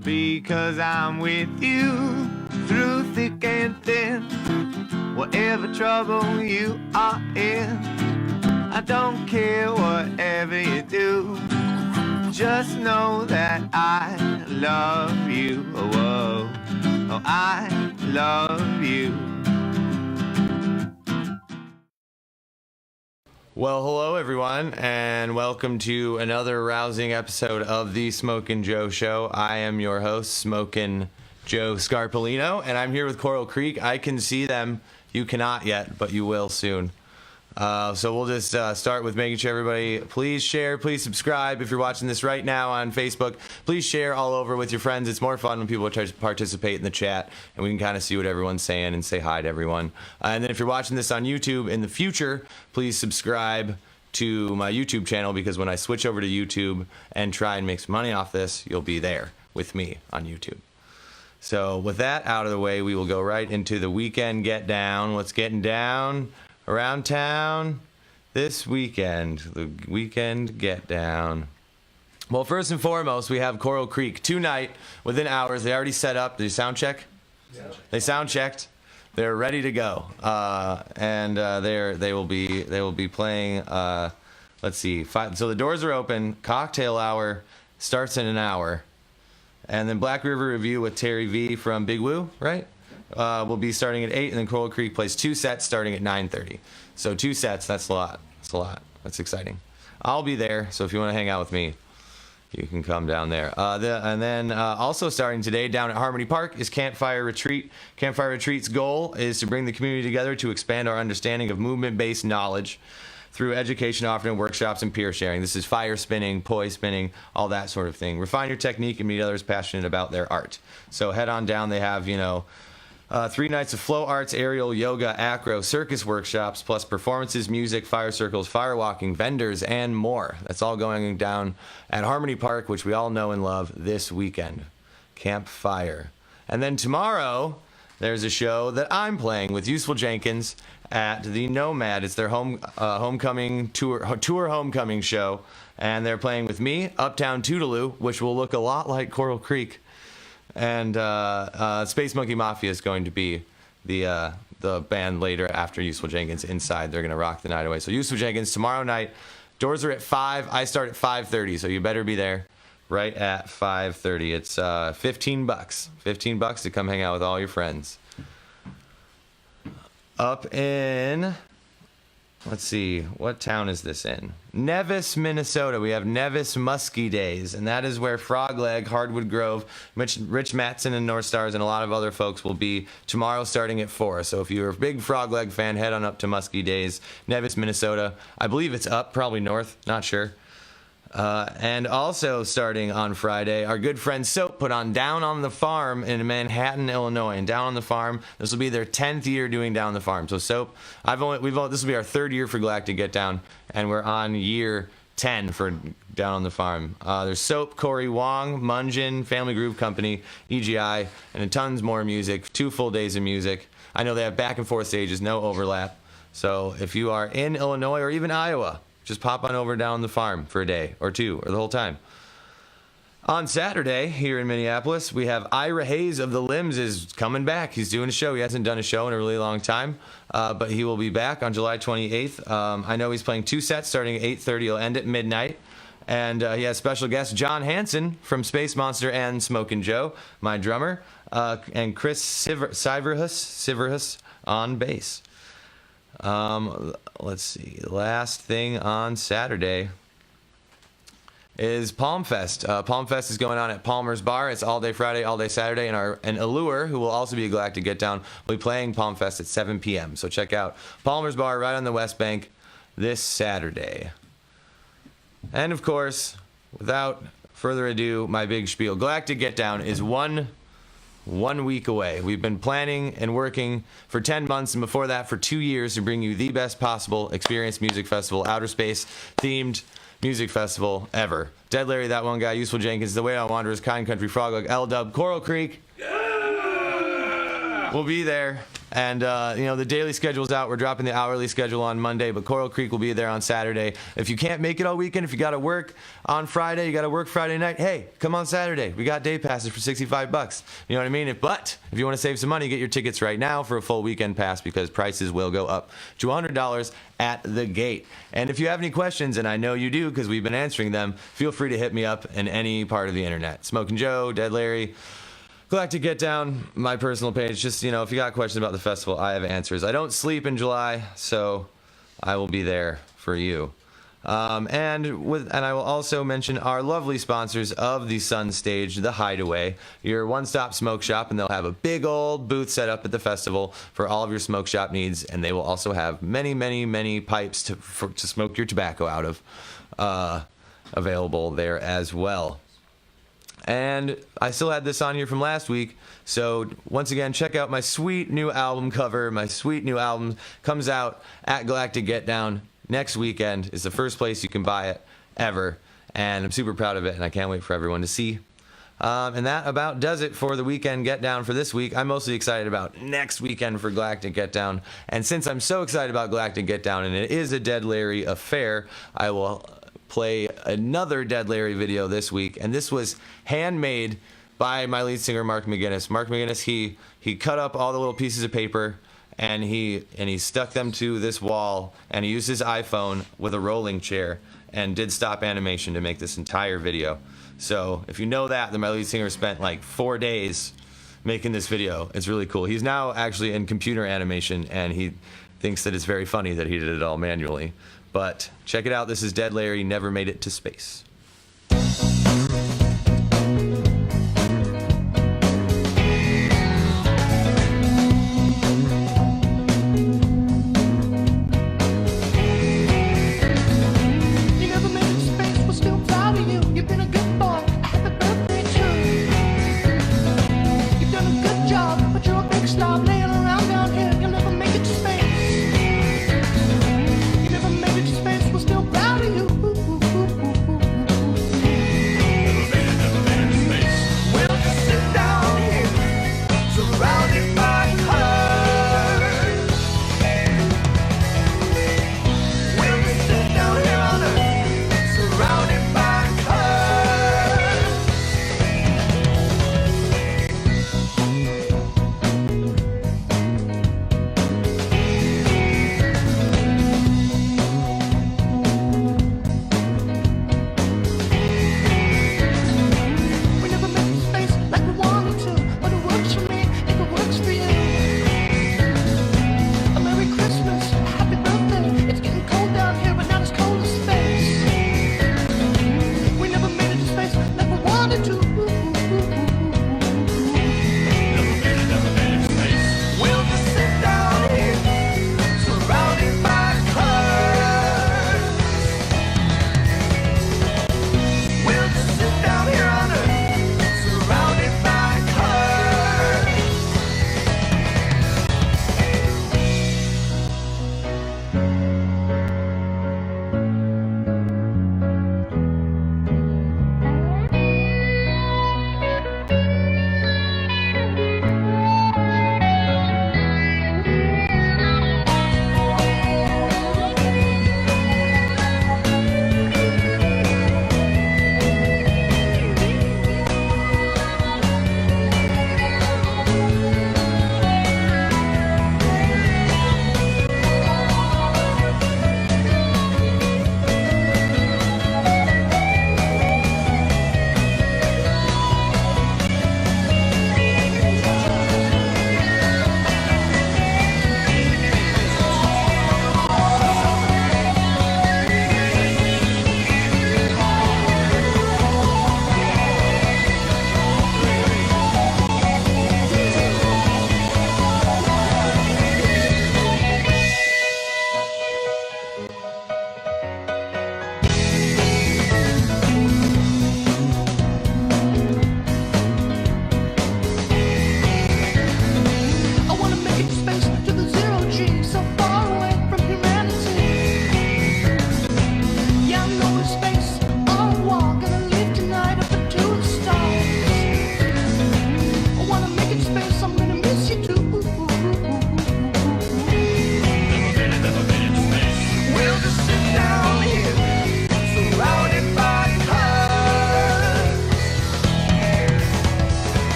Because I'm with you through thick and thin, whatever trouble you are in. I don't care whatever you do, just know that I love you. Oh, I love you. Well, hello everyone, and welcome to another rousing episode of the Smokin' Joe Show. I am your host, Smokin' Joe Scarpolino, and I'm here with Coral Creek. I can see them. You cannot yet, but you will soon. So we'll just start with making sure everybody, please share, please subscribe. If you're watching this right now on Facebook, please share all over with your friends. It's more fun when people participate in the chat, and we can kind of see what everyone's saying and say hi to everyone. And then if you're watching this on YouTube in the future, please subscribe to my YouTube channel, because when I switch over to YouTube and try and make some money off this, you'll be there with me on YouTube. So with that out of the way, we will go right into the weekend get down. What's getting down around town this weekend? The weekend get down. Well, first and foremost, we have Coral Creek tonight within hours. They already set up. Did you sound check? Yeah. They sound checked. They're ready to go, and they will be playing. Let's see, so the doors are open. Cocktail hour starts in an hour, and then Black River Review with Terry V from Big Woo, right? Will be starting at 8, and then Coral Creek plays 2 sets starting at 9:30. So 2 sets, that's a lot. That's a lot. That's exciting. I'll be there, so if you want to hang out with me, you can come down there. And then also starting today down at Harmony Park is Campfire Retreat. Campfire Retreat's goal is to bring the community together to expand our understanding of movement-based knowledge through education offered in workshops and peer sharing. This is fire spinning, poi spinning, all that sort of thing. Refine your technique and meet others passionate about their art. So head on down. They have, 3 nights of flow arts, aerial, yoga, acro, circus workshops, plus performances, music, fire circles, fire walking, vendors, and more. That's all going down at Harmony Park, which we all know and love, this weekend. Campfire. And then tomorrow, there's a show that I'm playing with Useful Jenkins at the Nomad. It's their homecoming tour homecoming show. And they're playing with me, Uptown Toodaloo, which will look a lot like Coral Creek. And Space Monkey Mafia is going to be the band later after Useful Jenkins inside. They're going to rock the night away. So Useful Jenkins tomorrow night. Doors are at 5. I start at 5:30, so you better be there right at 5:30. It's $15. $15 to come hang out with all your friends. Up in, let's see, what town is this in? Nevis, Minnesota. We have Nevis Muskie Days, and that is where Frogleg, Hardwood Grove, Rich Mattson and North Stars, and a lot of other folks will be tomorrow starting at 4. So if you're a big Frogleg fan, head on up to Muskie Days, Nevis, Minnesota. I believe it's up, probably north, not sure. And also starting on Friday, our good friend Soap put on Down on the Farm in Manhattan, Illinois. And Down on the Farm, this will be their 10th year doing Down on the Farm. So Soap, this will be our 3rd year for Galactic Get Down, and we're on year 10 for Down on the Farm. There's Soap, Corey Wong, Munjin, Family Groove Company, EGI, and tons more music. 2 full days of music. I know they have back and forth stages, no overlap. So if you are in Illinois or even Iowa, just pop on over Down on the Farm for a day or 2 or the whole time. On Saturday, here in Minneapolis, we have Ira Hayes of the Limbs is coming back. He's doing a show. He hasn't done a show in a really long time, but he will be back on July 28th. I know he's playing 2 sets starting at 8:30. He'll end at midnight. And he has special guest John Hansen from Space Monster and Smokin' Joe, my drummer, and Chris Siverhus on bass. Let's see. Last thing on Saturday is Palm Fest. Palm Fest is going on at Palmer's Bar. It's all day Friday, all day Saturday, and Allure, who will also be a Galactic Get Down, will be playing Palm Fest at 7 p.m. So check out Palmer's Bar right on the West Bank this Saturday. And of course, without further ado, my big spiel. Galactic Get Down is one week away. We've been planning and working for 10 months, and before that for 2 years, to bring you the best possible experience music festival, outer space themed music festival ever. Dead Larry, That One Guy, Useful Jenkins, The Way On Wanderers, Kind Country, Frog, L-Dub, Coral Creek. Yeah! We'll be there. And, the daily schedule's out. We're dropping the hourly schedule on Monday, but Coral Creek will be there on Saturday. If you can't make it all weekend, if you got to work on Friday, you got to work Friday night, hey, come on Saturday. We got day passes for $65. You know what I mean? But if you want to save some money, get your tickets right now for a full weekend pass because prices will go up to $100 at the gate. And if you have any questions, and I know you do because we've been answering them, feel free to hit me up in any part of the internet. Smokin' Joe, Dead Larry, Galactic Get Down, my personal page. Just, if you got questions about the festival, I have answers. I don't sleep in July, so I will be there for you. And I will also mention our lovely sponsors of the Sun Stage, The Hideaway, your one-stop smoke shop, and they'll have a big old booth set up at the festival for all of your smoke shop needs, and they will also have many, many, many pipes to smoke your tobacco out of available there as well. And I still had this on here from last week, so once again, check out my sweet new album cover. My sweet new album comes out at Galactic Get Down next weekend. It's the first place you can buy it ever, and I'm super proud of it, and I can't wait for everyone to see. And that about does it for the weekend Get Down for this week. I'm mostly excited about next weekend for Galactic Get Down, and since I'm so excited about Galactic Get Down, and it is a Dead Larry affair, I will play another Dead Larry video this week, and this was handmade by my lead singer Mark McGinnis. Mark McGinnis, he cut up all the little pieces of paper and he stuck them to this wall, and he used his iPhone with a rolling chair and did stop animation to make this entire video. So if you know that, then my lead singer spent like 4 days making this video. It's really cool. He's now actually in computer animation, and he thinks that it's very funny that he did it all manually. But check it out. This is Dead Larry, Never Made It to Space.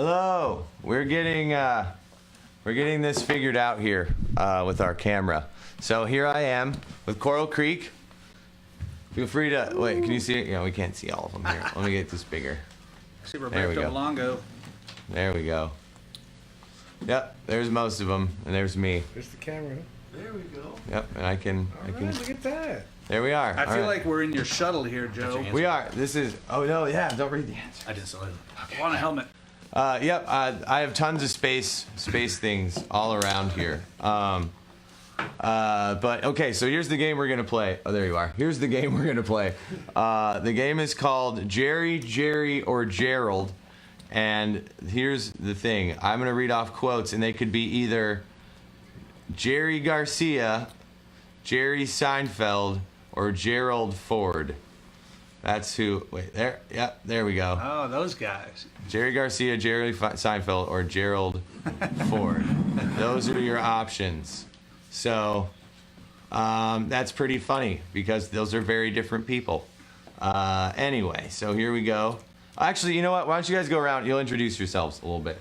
Hello. We're getting this figured out here with our camera. So here I am with Coral Creek. Feel free to wait. Can you see it? Yeah, we can't see all of them here. Let me get this bigger. See Roberto Longo. There we go. Yep, there's most of them, and there's me. There's the camera. There we go. Yep, and I can. Look at that. There we are. I feel like we're in your shuttle here, Joe. We are. This is. Oh no, yeah. Don't read the answer. I didn't select it. I want a helmet. Yep. I have tons of space things all around here. But okay, so here's the game we're gonna play. Oh, there you are. Here's the game we're gonna play. The game is called Jerry, or Gerald. And here's the thing. I'm gonna read off quotes, and they could be either Jerry Garcia, Jerry Seinfeld, or Gerald Ford. That's who. Wait, there. Yep, there we go. Oh, those guys. Jerry Garcia, Jerry Seinfeld, or Gerald Ford. Those are your options. So that's pretty funny because those are very different people. Anyway, so here we go. Actually, you know what? Why don't you guys go around? You'll introduce yourselves a little bit.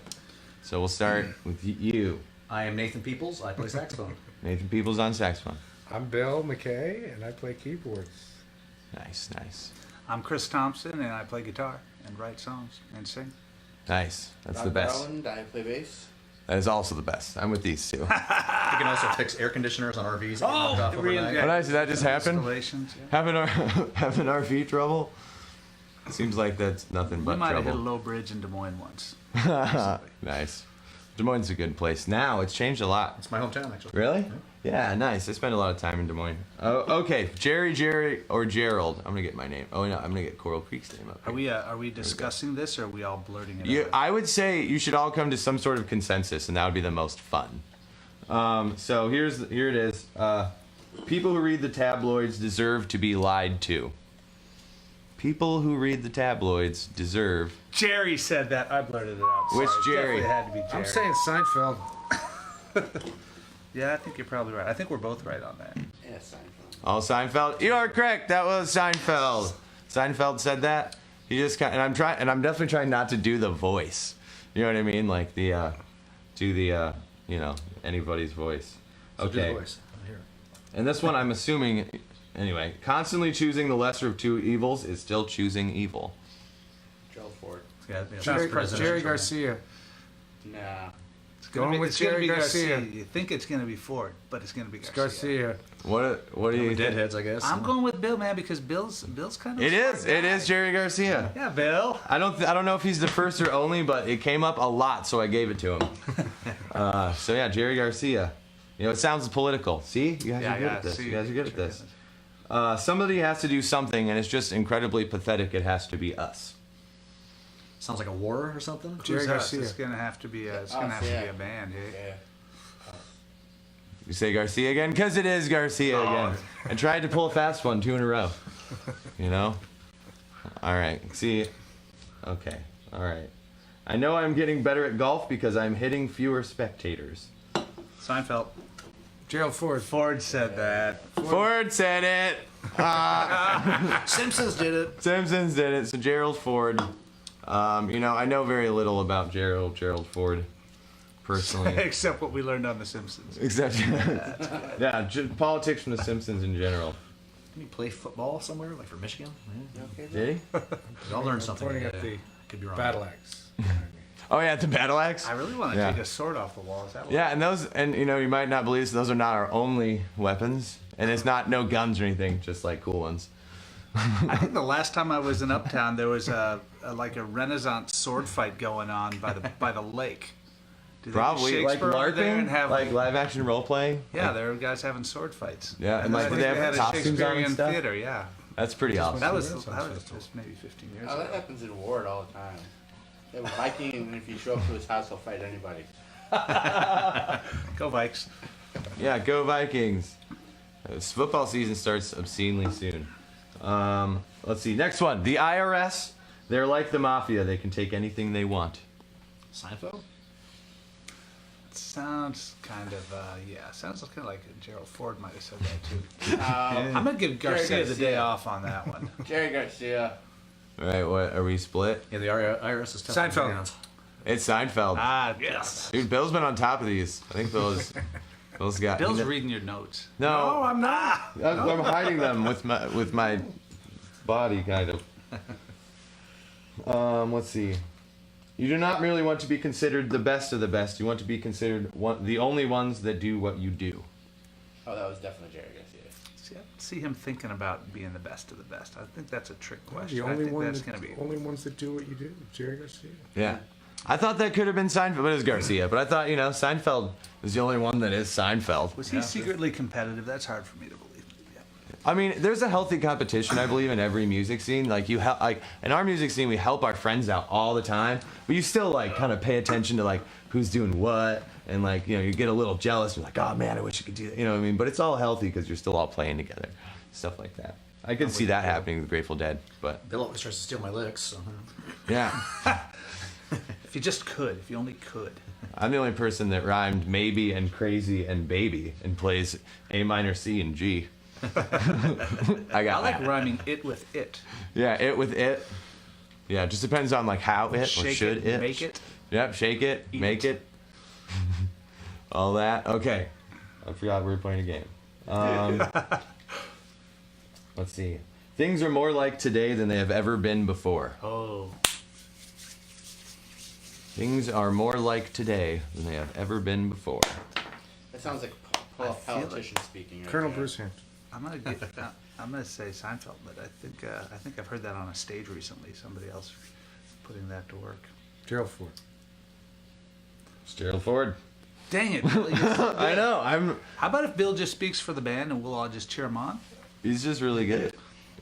So we'll start with you. I am Nathan Peoples. I play saxophone. Nathan Peoples on saxophone. I'm Bill McKay, and I play keyboards. Nice, nice. I'm Chris Thompson, and I play guitar and write songs and sing. Nice. That's the Rob best. Garland, I play bass. That is also the best. I'm with these two. You can also fix air conditioners on RVs. Oh, overnight. What nice, did that just happen? Installations, yeah. Having RV trouble? Seems like that's nothing but We might have hit a trouble. low bridge in Des Moines once. Nice. Des Moines is a good place. Now it's changed a lot. It's my hometown, actually. Really? Yeah, nice. I spent a lot of time in Des Moines. Oh, okay. Jerry, or Gerald. I'm gonna get my name. Oh no, I'm gonna get Coral Creek's name up. Here. Are we discussing this, or are we all blurting it out? I would say you should all come to some sort of consensus, and that would be the most fun. So here it is. People who read the tabloids deserve to be lied to. People who read the tabloids deserve. Jerry said that. I blurted it out. Which Sorry. Jerry? Definitely had to be Jerry. I'm saying Seinfeld. Yeah, I think you're probably right. I think we're both right on that. Yeah, Seinfeld. Oh, Seinfeld. You are correct. That was Seinfeld. Seinfeld said that. He just kind and I'm definitely trying not to do the voice. You know what I mean? Like the anybody's voice. So do the Okay. voice. I hear it. And this one I'm assuming anyway, constantly choosing the lesser of two evils is still choosing evil. Gerald Ford. Yeah, Jerry Garcia. Nah. It's gonna Going be, with it's gonna Jerry be Garcia. You think it's going to be Ford, but it's going to be It's Garcia. Garcia. What do you think? Deadheads, I guess. I'm going with Bill, man, because Bill's kind of. It is. smart It guy. is Jerry Garcia. Yeah, Bill. I don't know if he's the first or only, but it came up a lot, so I gave it to him. So yeah, Jerry Garcia. You know, it sounds political. See, you guys are good at this. see, You guys are good at sure this. is. Somebody has to do something, and it's just incredibly pathetic. It has to be us. Sounds like a war or something. Jerry Who's us? Garcia. It's going to have to be a. It's Us, going to have to yeah. be a band. Yeah. Yeah. You say Garcia again? Because it is Garcia again. I tried to pull a fast one 2 in a row. You know? All right. See? Okay. All right. I know I'm getting better at golf because I'm hitting fewer spectators. Seinfeld. Gerald Ford. Ford said that. Ford said it. Simpsons did it. Simpsons did it. So Gerald Ford. I know very little about Gerald Ford, personally. Except what we learned on The Simpsons. Except, yeah, politics from The Simpsons in general. Did he play football somewhere, like for Michigan? Yeah. Did he? We all learned something. Pointing at Yeah. the Could be wrong. battle axe. Oh yeah, the battle axe. I really want to Yeah. take a sword off the wall. Is that what? Yeah, and those, you might not believe this, those are not our only weapons, and it's not no guns or anything, just like cool ones. I think the last time I was in Uptown, there was a Renaissance sword fight going on by the lake. Do they do Probably like Shakespeare over there and LARPing, have like live action role playing. Yeah, there were guys having sword fights. Yeah, and, like, I did think they have had a costumes on and Shakespearean stuff? theater. Yeah, That's pretty awesome. that was Renaissance just maybe 15 years Oh, that ago. happens in Ward all the time. They have a Viking, and if you show up to his house, he'll fight anybody. Go Vikes. Yeah, go Vikings. This football season starts obscenely soon. Let's see. Next one. The IRS. They're like the mafia. They can take anything they want. Seinfeld? Sounds kind of sounds kind of like Gerald Ford might have said that too. Um, I'm gonna give Jerry Garcia the day Garcia. off on that one. Jerry Garcia. All right. What are we split? Yeah, the IRS is tough. Seinfeld. hands. It's Seinfeld. Yes. Dude, Bill's been on top of these. I think Bill's got. Bill's reading your notes. No, I'm not. I'm hiding them with my body, kind of. Let's see. You do not merely want to be considered the best of the best. You want to be considered the only ones that do what you do. Oh, that was definitely Jerry Garcia. See him thinking about being the best of the best. I think that's a trick question. The I only think one that's that, going to be. only ones that do what you do. Jerry Garcia. Yeah. I thought that could have been Seinfeld, but it was Garcia. But I thought, Seinfeld is the only one that is Seinfeld. Was he secretly competitive? That's hard for me to believe. Yeah. I mean, there's a healthy competition, I believe, in every music scene. Like in our music scene, we help our friends out all the time, but you still kind of pay attention to who's doing what, and you get a little jealous. You're like, oh man, I wish you could do that. You know what I mean? But it's all healthy because you're still all playing together, stuff like that. I could see that happening with Grateful Dead, but Bill always tries to steal my licks. So. yeah. If you just could, if you only could. I'm the only person that rhymed maybe and crazy and baby and plays A minor, C, and G. I like rhyming it with it. Yeah, it with it. Yeah, it just depends on how it Shake or should it. make it. Yep, shake it, Eat make it. All that. Okay. I forgot we were playing a game. Let's see. Things are more like today than they have ever been before. Oh. Things are more like today than they have ever been before. That sounds like a politician speaking. Right Colonel there. Bruce Hampton. I'm gonna say Seinfeld, but I think I've heard that on a stage recently. Somebody else putting that to work. Gerald Ford. It's Gerald Ford. Dang it, Billy! I know. How about if Bill just speaks for the band and we'll all just cheer him on? He's just really good.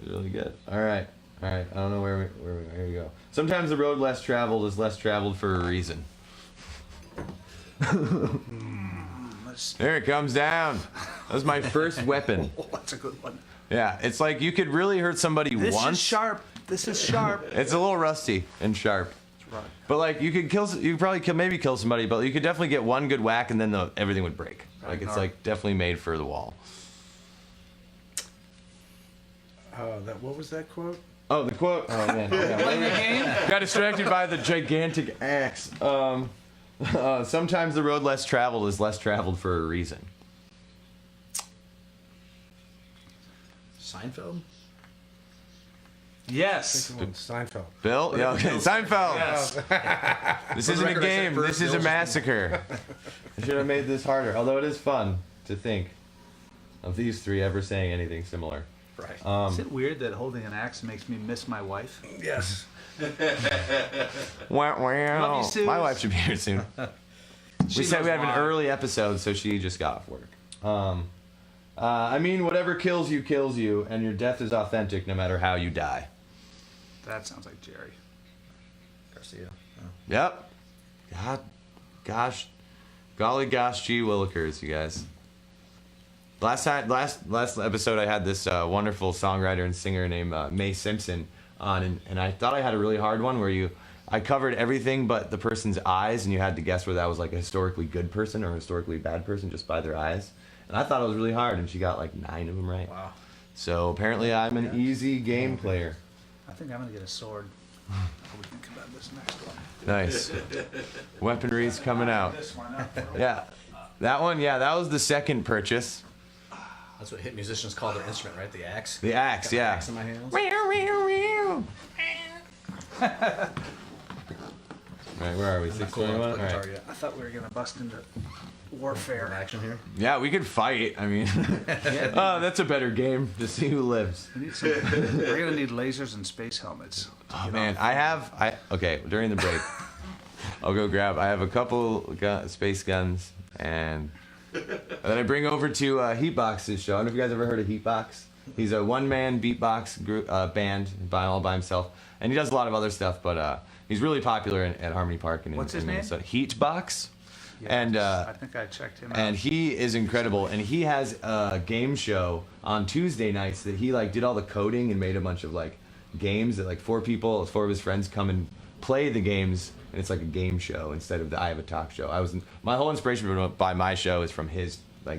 He's really good. All right. I don't know where we go. Sometimes the road less traveled is less traveled for a reason. There it comes down. That was my first weapon. Oh, that's a good one. Yeah, it's like you could really hurt somebody This once. is sharp. This is sharp. It's a little rusty and sharp. But you could maybe kill somebody, but you could definitely get one good whack and then everything would break. It's definitely made for the wall. What was that quote? Oh, the quote. Oh man. Playing the game? Got distracted by the gigantic axe. Sometimes the road less traveled is less traveled for a reason. Seinfeld? Yes. Seinfeld. Bill? Yeah, okay. Seinfeld. Yes. This isn't a record, I said game. first, This is a Bill's- massacre. I should have made this harder. Although it is fun to think of these three ever saying anything similar. Right. Is it weird that holding an axe makes me miss my wife? Yes. Wah, wah. Love you, Suze. My wife should be here soon. She We said knows we have an why. early episode, so she just got off work. I mean, whatever kills you, and your death is authentic no matter how you die. That sounds like Jerry. Garcia. Oh. Yep. Golly gosh, gee willikers, you guys. Last episode, I had this wonderful songwriter and singer named Mae Simpson on, and I thought I had a really hard one where I covered everything but the person's eyes, and you had to guess whether that was a historically good person or a historically bad person just by their eyes. And I thought it was really hard, and she got 9 of them right. Wow. So apparently I'm an easy game player. I think I'm gonna get a sword. What do we think about this next one? Nice. Weaponry's coming out. This one. Yeah. That one, that was the second purchase. That's what hit musicians call their instrument, right? The axe. The axe, Got the yeah. axe in my hands. Right, where are we? I'm not cool enough 621? to All put right. guitar yet. I thought we were gonna bust into Some warfare. action here. Yeah, we could fight. I mean, oh, that's a better game to see who lives. We're gonna need lasers and space helmets. Oh man, okay, during the break, I'll go grab. I have a couple space guns, and then I bring over to Heatbox's show. I don't know if you guys ever heard of Heatbox. He's a one-man beatbox group band all by himself, and he does a lot of other stuff. But he's really popular at Harmony Park and What's his in name? Minnesota. Heatbox. Yes, And I think I checked him out. And he is incredible, and he has a game show on Tuesday nights that he did all the coding and made a bunch of games that 4 of his friends come and play the games, and it's like a game show instead of the I Have a Talk show. My whole inspiration by my show is from his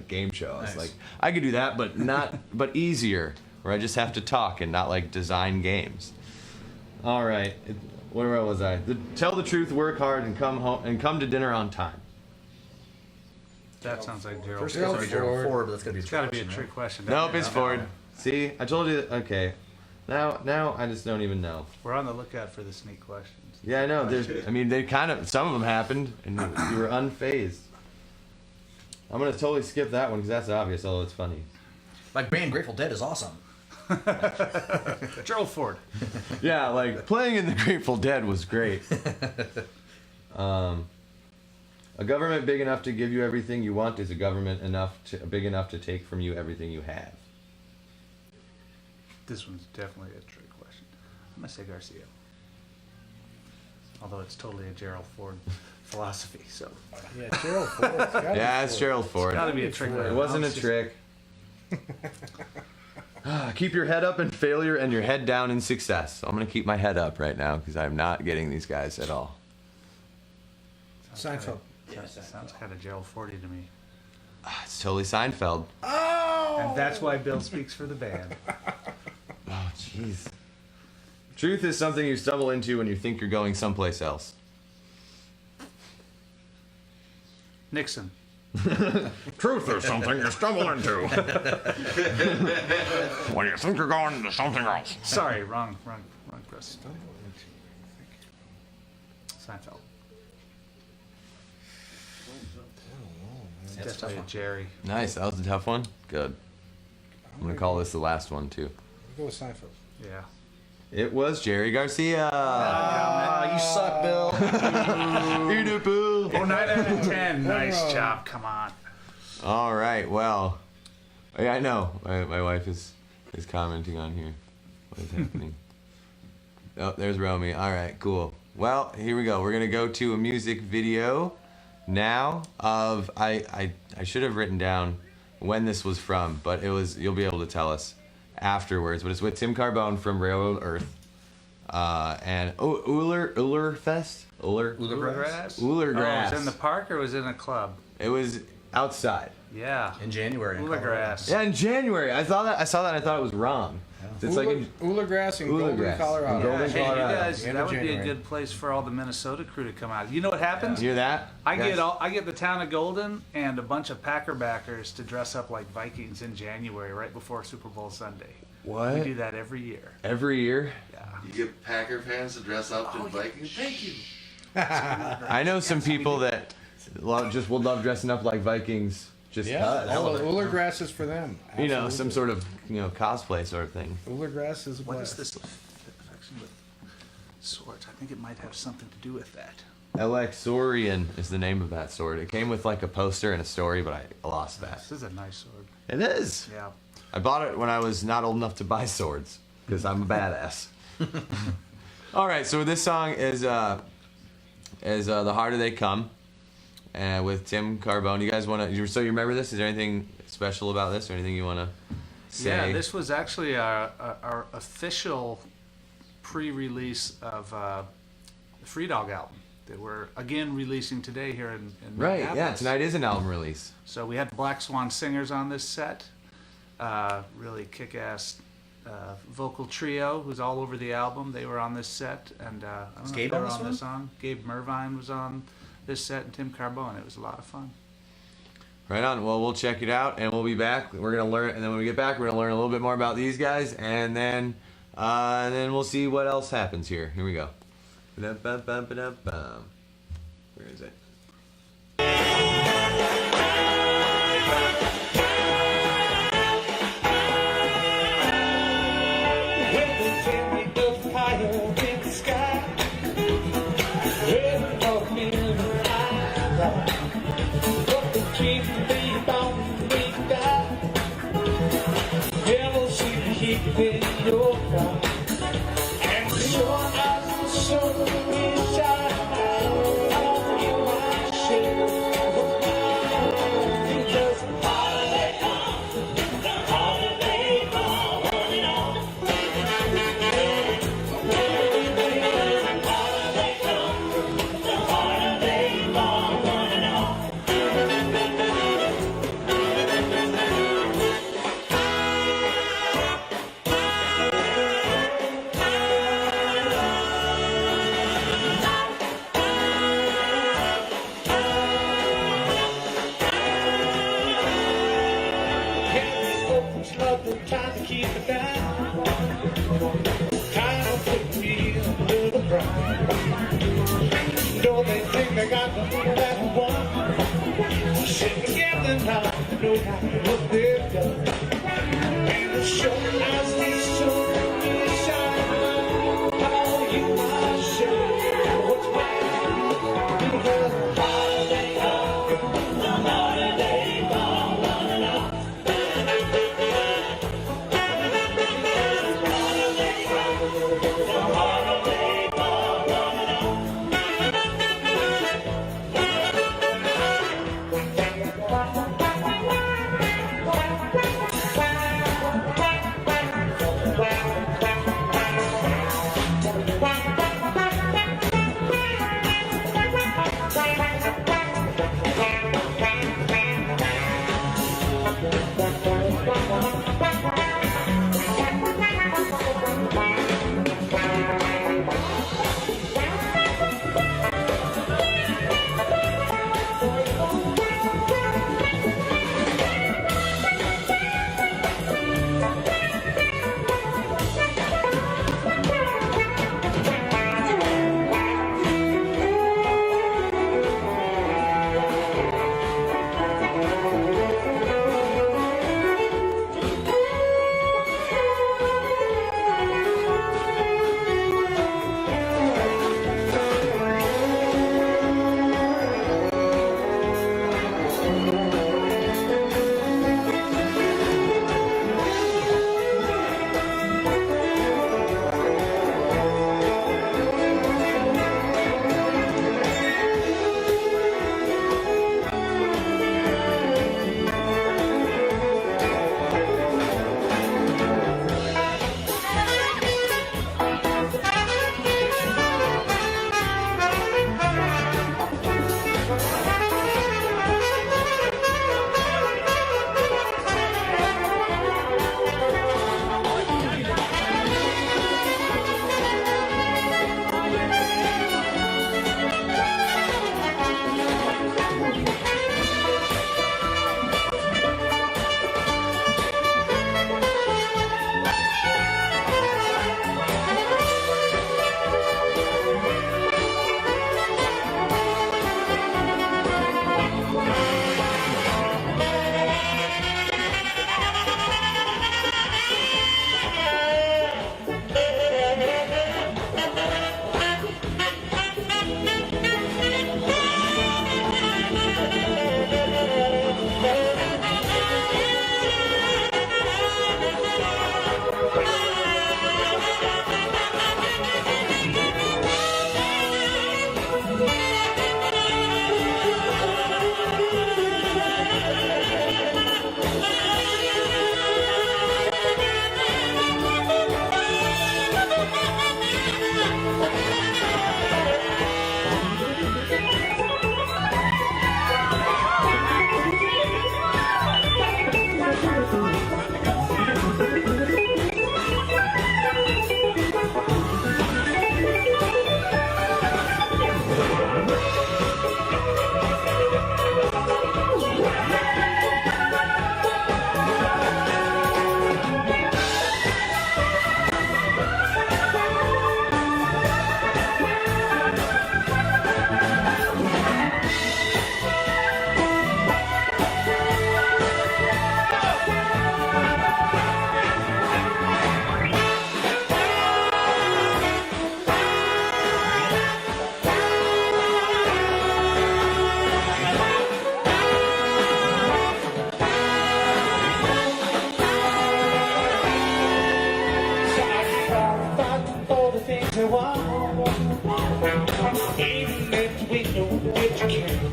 game show. It's Nice. I could do that, but but easier, where I just have to talk and not design games. All right, Where was I? Tell the truth, work hard, and come home and come to dinner on time. That sounds like Gerald. First, Gerald it's Gerald Ford. Ford, but that's gotta be a It's trick got to be a question, trick question. Nope, doesn't it's it? Ford. See, I told you. Okay, now I just don't even know. We're on the lookout for the sneak questions. Yeah, I know. I mean, they kind of some of them happened, and you were unfazed. I'm gonna totally skip that one because that's obvious, although it's funny. Like band Grateful Dead is awesome. Gerald Ford. Yeah, like playing in the Grateful Dead was great. A government big enough to give you everything you want is a government big enough to take from you everything you have. This one's definitely a trick question. I'm gonna say Garcia. Although it's totally a Gerald Ford philosophy, so Yeah, Gerald Ford. It's gotta be Yeah, it's Ford. Gerald Ford. gotta be a trick. It wasn't a trick. Keep your head up in failure and your head down in success. So I'm gonna keep my head up right now because I'm not getting these guys at all. Seinfeld. Sounds kind of Gerald Fordy to me. It's totally Seinfeld. And that's why Bill speaks for the band. Oh, jeez. Truth is something you stumble into when you think you're going someplace else. Nixon. Truth is something you stumble into when you think you're going to something else. Sorry, wrong person. Seinfeld. It's That's a tough definitely a one. Jerry. Nice, that was a tough one. Good. I'm gonna call this the last one too. We'll go with Seinfeld. Yeah. It was Jerry Garcia. Ah, you suck, Bill. Eat it, boo. Oh, 9 out of 10. Nice job. Come on. All right. Well, yeah, I know. My wife is commenting on here. What is happening? Oh, there's Romy. All right. Cool. Well, here we go. We're gonna go to a music video now. Of I should have written down when this was from, but you'll be able to tell us afterwards. But it's with Tim Carbone from Railroad Earth. And Uller Fest? Ullgrass? Ullgrass. Oh, was it in the park or was it in a club? It was outside. Yeah. In January. in Colorado. Ullgrass. Yeah, in January. I saw that and I thought it was wrong. It's like in Ullgrass in Golden, Ullgrass. Colorado. In Golden, Hey, you Colorado. guys, The end that of would be a January. good place for all the Minnesota crew to come out. You know what happens? You hear that? I guys? get the town of Golden and a bunch of Packer backers to dress up like Vikings in January, right before Super Bowl Sunday. What? We do that every year. Every year? Yeah. You get Packer fans to dress up in Vikings? Thank you. I know some people that would love dressing up like Vikings just Yeah, because. well, Ullgrass is for them. You know, Absolutely. some sort of cosplay sort of thing. Ullgrass is a What is blast. this affection with swords? I think it might have something to do with that. Elexorian is the name of that sword. It came with like a poster and a story, but I lost that. This is a nice sword. It is. Yeah. I bought it when I was not old enough to buy swords because I'm a badass. All right, so this song is "The Harder They Come," with Tim Carbone. You guys want to? So you remember this? Is there anything special about this, or anything you want to say? Yeah, this was actually our official pre-release of the Free Dog album that we're again releasing today here in Right. Yeah. Minneapolis. Tonight is an album release. So we had Black Swan Singers on this set. Really kick-ass vocal trio who's all over the album. They were on this set, and I don't know if Gabe they on were this on one? this song. Gabe Mervine was on this set, and Tim Carbone. It was a lot of fun. Right on. Well, we'll check it out, and we'll be back. We're gonna learn, and then when we get back, we're gonna learn a little bit more about these guys, and then we'll see what else happens here. Here we go. Ba-dum-bum-bum-ba-dum-bum. Where is it? I got the feeling that we want. Sit together now, know how what they've done. And the show as these children shine. How you are sure what's mine. Because the holiday comes, the holiday comes, even if we know that you can.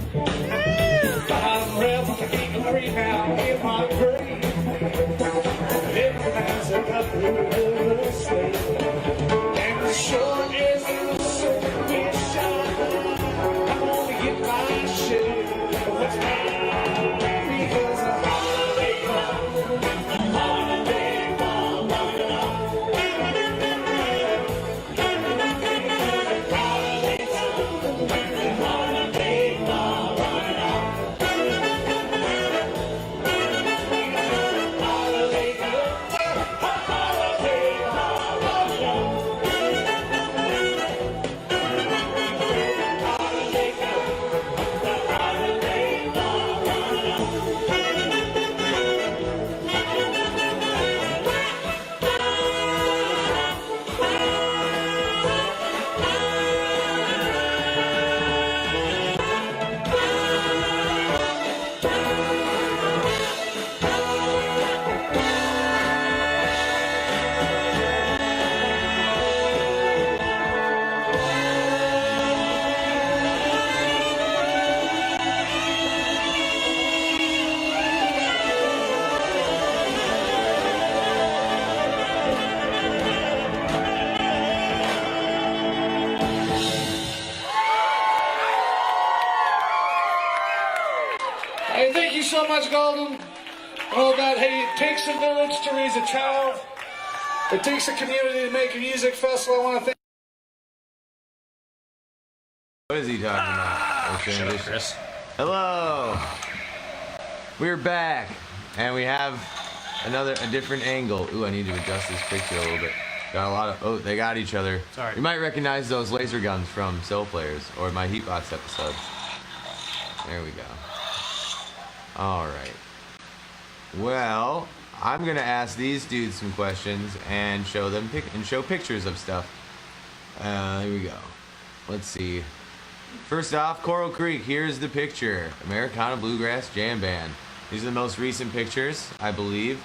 I'm rebel, I'm free now in my grave. Every man's a couple of slave. And the shore is the sun we shine. I'm gonna get my share of what's mine. Because the holiday comes, the holiday comes, holiday comes. Hey, thank you so much, Golden. All about, hey, it takes a village to raise a child. It takes a community to make a music festival. I want to thank. What is he talking about? Shut up, Chris. Hello. We're back, and we have a different angle. Ooh, I need to adjust this picture a little bit. Got a lot of. Oh, they got each other. Sorry. You might recognize those laser guns from Soul Players or my Heatbox episode. There we go. All right. Well, I'm gonna ask these dudes some questions and show them show pictures of stuff. Here we go. Let's see. First off, Coral Creek. Here's the picture. Americana Bluegrass Jam Band. These are the most recent pictures, I believe.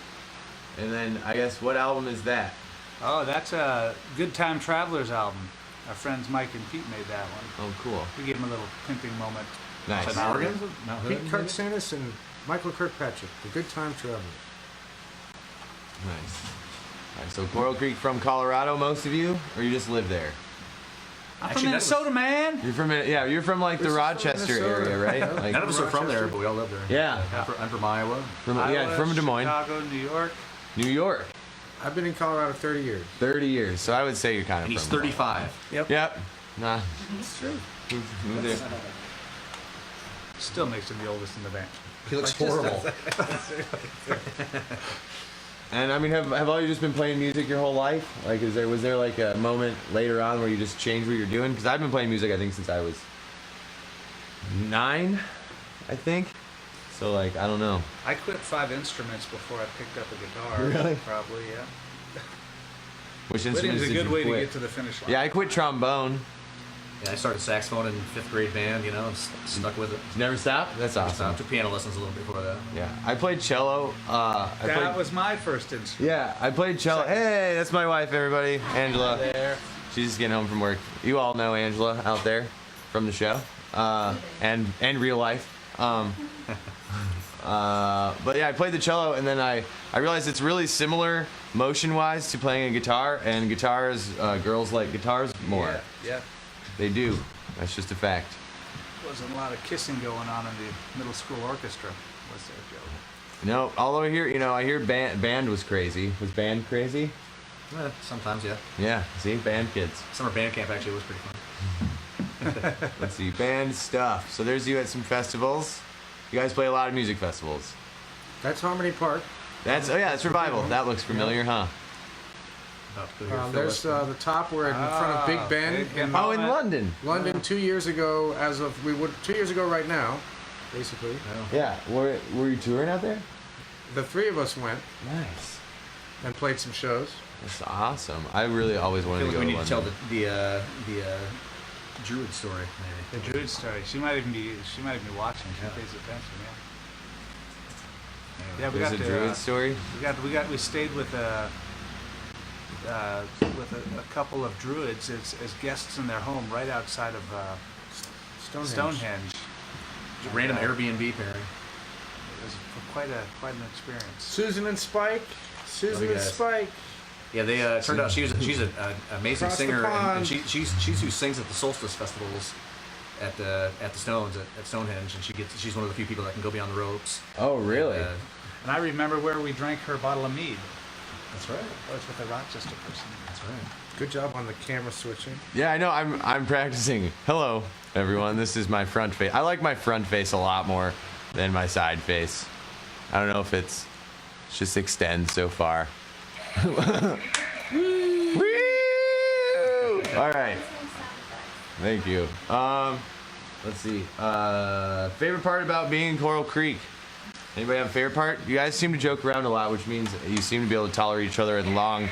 And then I guess what album is that? Oh, that's a Good Time Travelers album. Our friends Mike and Pete made that one. Oh, cool. We gave them a little pimping moment. Nice. Mount Oregon? Pete Kirksanis and Michael Kirkpatrick, the Good Time Traveler. Nice. All right, so Coral Creek from Colorado, most of you, or you just live there? I'm Actually, from that was- Minnesota, man. You're from like the This is from Rochester Minnesota. area, right? Yeah. Like, None of us are from there, but we all live there. Yeah. I'm from Iowa. from Iowa, from Des Moines, Chicago, New York. New York. I've been in Colorado 30 years. 30 years, so I would say you're kind of And he's from 35. Yep. Nah. It's true. Moved there. Still makes him the oldest in the band. He looks horrible. And I mean, have all you just been playing music your whole life? Like, was there like a moment later on where you just changed what you're doing? Because I've been playing music, I think, since I was 9, I think. So like, I don't know. I quit 5 instruments before I picked up a guitar. Really? Probably, yeah. Which Quitting instruments is a did good you way to quit? get to the finish line. Yeah, I quit trombone. Yeah, I started saxophone in 5th grade band, you know, and stuck with it. Never stopped. That's awesome. Took piano lessons a little bit before that. Yeah, I played cello. That was my first instrument. Yeah, I played cello. Hey, that's my wife, everybody, Angela. There. She's just getting home from work. You all know Angela out there from the show, and real life. But yeah, I played the cello, and then I realized it's really similar motion-wise to playing a guitar, and guitars, girls like guitars more. Yeah. They do. That's just a fact. Wasn't a lot of kissing going on in the middle school orchestra, was there, Joe? No, although I hear band was crazy. Was band crazy? Sometimes, yeah. Yeah. See, band kids. Summer band camp actually was pretty fun. Let's see, band stuff. So there's you at some festivals. You guys play a lot of music festivals. That's Harmony Park. That's that's Revival. That looks familiar, huh? About to go hear Phil There's Weston. the top where in front of Big Ben Big Ben. in Oh, in London. London 2 years ago. 2 years ago right now, basically. Yeah. Were you touring out there? The 3 of us went Nice. and played some shows. That's awesome. I really always I wanted feel to like go we to need to tell London. the Druid story, maybe. The Druid story. She might even be watching. She pays attention, yeah. Yeah, we There's got a to, Druid story. we stayed with a couple of Druids as guests in their home right outside of Stonehenge. Random Uh, Airbnb pairing. It was quite an experience. Susan and Spike. Susan Love you and guys. Spike. Yeah, they turned out she's an amazing Across the singer, and pond. she's who sings at the solstice festivals at the Stones at Stonehenge, and she's one of the few people that can go beyond the ropes. Oh, really? And I remember where we drank her bottle of mead. That's right. That was with a Rochester person. That's right. Good job on the camera switching. Yeah, I know. I'm practicing. Hello, everyone. This is my front face. I like my front face a lot more than my side face. I don't know if it's just extends so far. Woo! All right. Thank you. Let's see. Favorite part about being in Coral Creek? Anybody have a favorite part? You guys seem to joke around a lot, which means you seem to be able to tolerate each other in long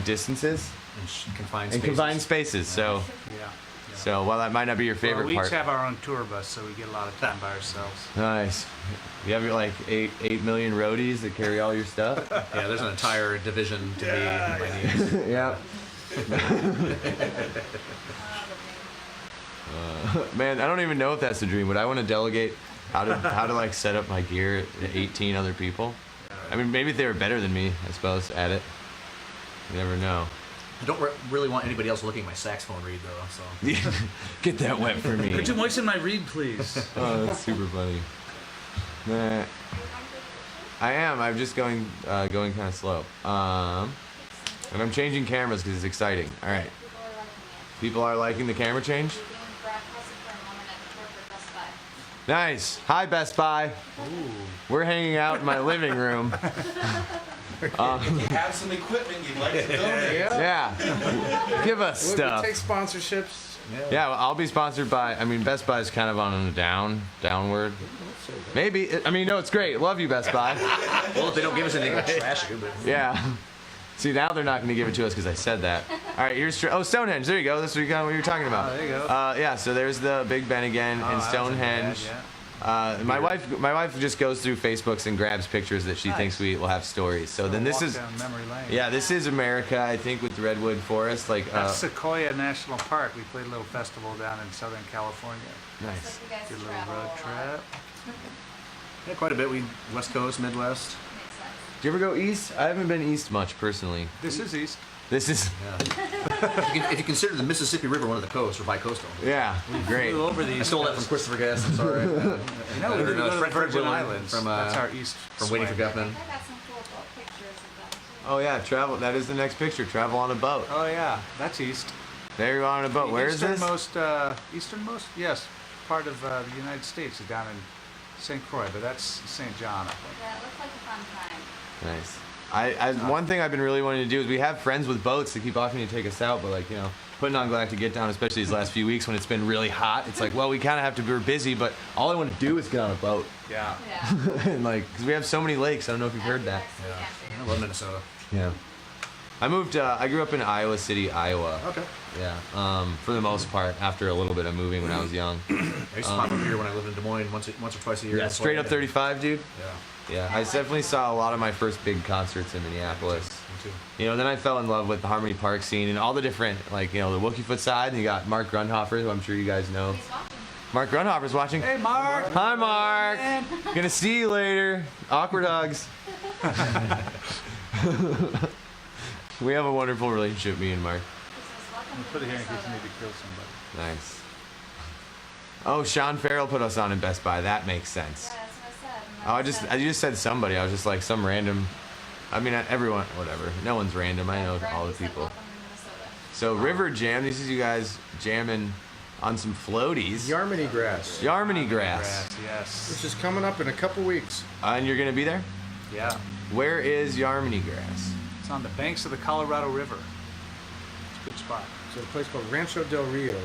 distances And confined and spaces. confined spaces. So, Yeah. so while that might not be your favorite Well, we part, each have our own tour bus, so we get a lot of time by ourselves. nice. You have your like 8 million roadies that carry all your stuff. Yeah, there's an entire division to me and my niece. Yeah. Man, I don't even know if that's the dream. Would I want to delegate how to like set up my gear to 18 other people? I mean, maybe if they were better than me, I suppose, at it. You never know. I don't really want anybody else looking at my saxophone reed though. So Get that wet for me. Could you moisten my reed, please? Oh, that's super funny. Nah. I am. I'm just going kind of slow. And I'm changing cameras because it's exciting. All right. People are liking the camera change? Nice. Hi, Best Buy. We're hanging out in my living room. If you have some equipment you'd like to donate. Yeah. Give us We stuff. take sponsorships. Yeah, well, I'll be sponsored by, I mean, Best Buy is kind of on a downward. Maybe. I mean, no, it's great. Love you, Best Buy. Well, if they don't give us anything, we'll trash it. But Yeah. See, now they're not going to give it to us because I said that. All right, here's Stonehenge. There you go. That's what you were talking about. Oh, there you go. Yeah, so there's the Big Ben again in Stonehenge. My wife just goes through Facebooks and grabs pictures that she thinks we will have stories. So then this is, down memory lane. yeah, this is America. I think with the redwood forest, like That's Sequoia National Park. We played a little festival down in Southern California. nice. Did a little road trip. yeah, quite a bit. We West Coast, Midwest. Do you ever go east? I haven't been east much personally. This is east. This is, If you consider the Mississippi River one of the coasts, or bi-coastal. yeah, great. Flew over the I east stole that coast. from Christopher Guest. I'm sorry. You know, we No, didn't no, go to the Fred Virgin Willard Islands. from, That's our east. From Waiting for swing. Guffman. I got some cool boat pictures of them. Oh yeah, travel. That is the next picture. Travel on a boat. Oh yeah, that's east. There you are on a boat. Where is this? Easternmost? Yes, part of the United States is down in St. Croix, but that's St. John, I think. Yeah, it looks like a fun time. Nice. One thing I've been really wanting to do is we have friends with boats that keep offering to take us out, but like, you know, putting on Galactic Get Down, especially these last few weeks when it's been really hot, it's like, well, we kind of have to, we're busy, but all I want to do is get on a boat. Yeah. Yeah. And like, because we have so many lakes, I don't know if you've heard that. I love Minnesota. Yeah. I grew up in Iowa City, Iowa. Okay. Yeah. For the most part, after a little bit of moving when I was young. I used to pop up here when I lived in Des Moines once or twice a year. Yeah, That's straight why up I- 35, dude. Yeah. Yeah, I definitely saw a lot of my first big concerts in Minneapolis. Me too. You know, then I fell in love with the Harmony Park scene and all the different, like, you know, the Wookiefoot side, and you got Mark Grunhofer, who I'm sure you guys know. He's watching. Mark Grunhofer's watching. Hey, Mark. Hi, Mark. Gonna see you later. Awkward hugs. We have a wonderful relationship, me and Mark. Put it here in case you need to kill somebody. Nice. Oh, Sean Farrell put us on in Best Buy. That makes sense. Yeah, that's what I said. And Oh, then I just said somebody. I was just like some random. I mean, everyone, whatever. No one's random. I know all the He said, people. "Welcome to Minnesota." So River Jam. This is you guys jamming on some floaties. Yarmany grass, Yarmany grass. Yes. which is coming up in a couple weeks. And you're gonna be there. Yeah. Where is Yarmany grass? It's on the banks of the Colorado River. It's a good spot. It's a place called Rancho del Rio,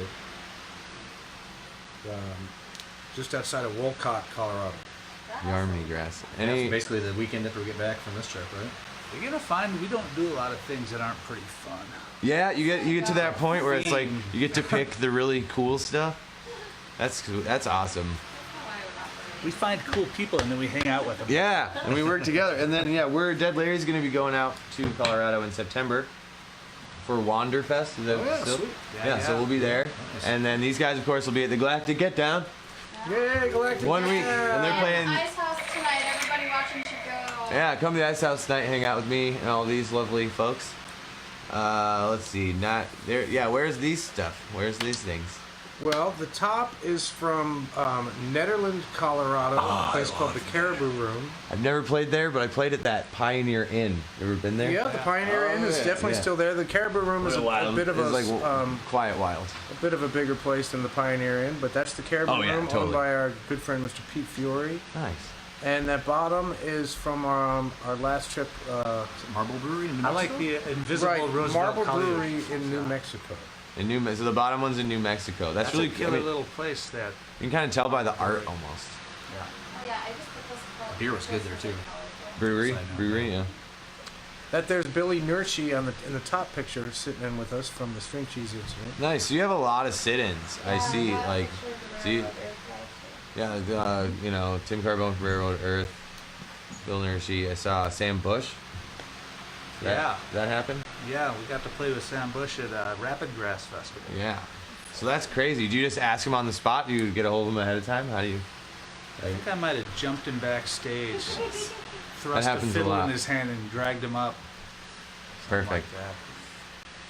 just outside of Wolcott, Colorado. Yarmany grass. That's Any? basically the weekend after we get back from this trip, right? You're gonna find we don't do a lot of things that aren't pretty fun. Yeah, you get to that point where it's like you get to pick the really cool stuff. That's awesome. We find cool people and then we hang out with them. Yeah, and we work together. And then we're Dead Larry's gonna be going out to Colorado in September for Wanderfest. Is that yeah, still? sweet. Yeah, so we'll be there. And then these guys, of course, will be at the Galactic Get Down Yay, Galactic! 1 week, and they're playing. Ice House tonight. Everybody watching should go. Yeah, come to the Ice House tonight, hang out with me and all these lovely folks. Let's see, not there. Yeah, where's these stuff? Where's these things? Well, the top is from Nederland, Colorado, a place called the Caribou Room. I've never played there, but I played at that Pioneer Inn. You ever been there? Yeah, the Pioneer Inn is definitely yeah. still there. The Caribou Room is a bit of It's like a Quiet Wild. bit of a bigger place than the Pioneer Inn, but that's the Caribou Oh, yeah, Room, totally. owned by our good friend Mr. Pete Fiore. Nice. And that bottom is from our last trip. Marble Brewery in New I like Mexico? the invisible Right, Roosevelt Marble College. Brewery in New Mexico. So the bottom one's in New Mexico. That's really a killer little place. That You can kind of tell by the art almost. Oh, yeah, I just put this across. Beer was good there, too. Brewery, yeah. That there's Billy Nurchi in the top picture sitting in with us from the String Cheese incident. Nice. So you have a lot of sit-ins. I see, like, see, yeah, you know, Tim Carbone from Railroad Earth, Bill Nurshi. I saw Sam Bush. Yeah. That happened? Yeah, we got to play with Sam Bush at Rapid Grass Festival. Yeah. So that's crazy. Do you just ask him on the spot? Do you get a hold of him ahead of time? How do you? I think I might have jumped him backstage, thrust a happens a fiddle lot. in his hand, and dragged him up. Perfect. Like that.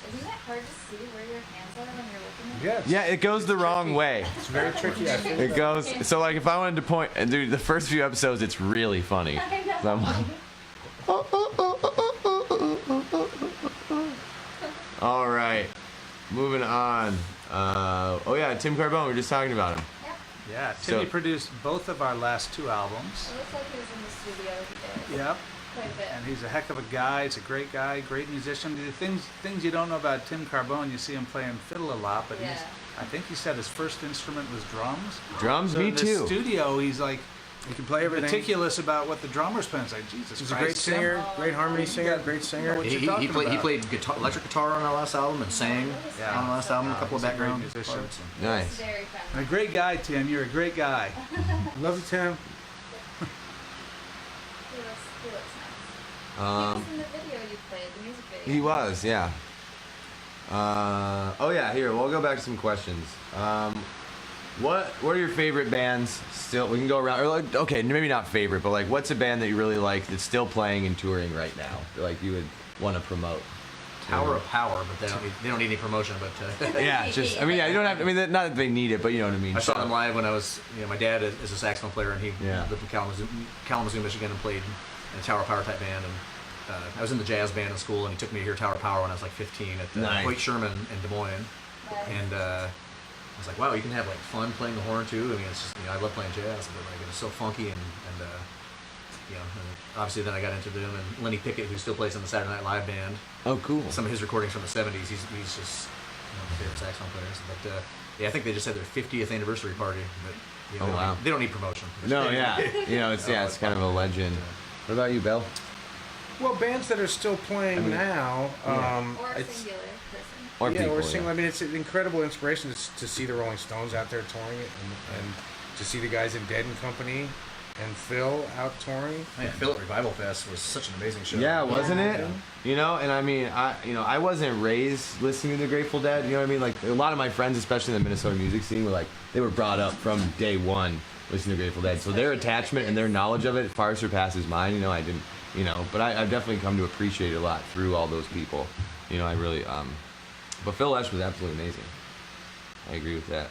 Isn't it hard to see where your hands are when you're looking at Yes. Yeah, it goes the wrong way. It's very tricky. I think. It goes so like if I wanted to point and do the first few episodes, it's really funny. it? I know. So I'm like, all right, moving on. Oh yeah, Tim Carbone. We were just talking about him. Yeah. Yeah, So- Timmy produced both of our last 2 albums. It looks like he was in the studio. He did. Yep. Quite a bit. And he's a heck of a guy. He's a great guy, great musician. The things you don't know about Tim Carbone, you see him playing fiddle a lot, but Yeah. I think he said his first instrument was drums. Drums, So me in the too. studio, he's like You can play everything. meticulous about what the drummer's playing. It's like, Jesus He's a Christ, great Tim. singer, great harmony singer, great singer. What He, you he, talking he played about? guitar, electric guitar on our last album and sang Yeah. on the last album. A couple of he's a great background musician. parts. Nice. Very And friendly. a great guy, Tim. You're a great guy. Love you, Tim. He looks nice. He Um, was in the video you played, the music video. he was, yeah. Oh yeah, here we'll go back to some questions. What are your favorite bands? Still, we can go around. Or like, okay, maybe not favorite, but like, what's a band that you really like that's still playing and touring right now? That, like you would want to promote. Tower of Power, but they don't need any promotion. But Yeah, just I mean, yeah, you don't have. I mean, not that they need it, but you know what I mean. I saw them live when I was, my dad is a saxophone player, and he Yeah. lived in Kalamazoo, Michigan, and played in a Tower of Power type band. And I was in the jazz band in school, and he took me to hear Tower of Power when I was like 15 at Nice. Hoyt Sherman in Des Moines. And I was like, wow, you can have like fun playing the horn too. I mean, it's just I love playing jazz, but like it's so funky and and obviously then I got into them and Lenny Pickett, who still plays in the Saturday Night Live band. Oh, cool. Some of his recordings from the 70s, he's just my favorite saxophone players. But yeah, I think they just had their 50th anniversary party. But Oh, wow. they don't need promotion. No, yeah, it's kind of a legend. What about you, Bill? Well, bands that are still playing now. Or a it's- singular person. Or yeah, people, or single. yeah. I mean, it's an incredible inspiration to see the Rolling Stones out there touring it, and to see the guys in Dead and Company and Phil out touring. Man, Phil at Revival Fest was such an amazing show. Yeah, wasn't it? Yeah. And I mean, I wasn't raised listening to the Grateful Dead. You know what I mean? Like a lot of my friends, especially in the Minnesota music scene, were like they were brought up from day one listening to Grateful Dead. So their attachment and their knowledge of it far surpasses mine. I didn't. But I've definitely come to appreciate it a lot through all those people. I really. But Phil Lesh was absolutely amazing. I agree with that.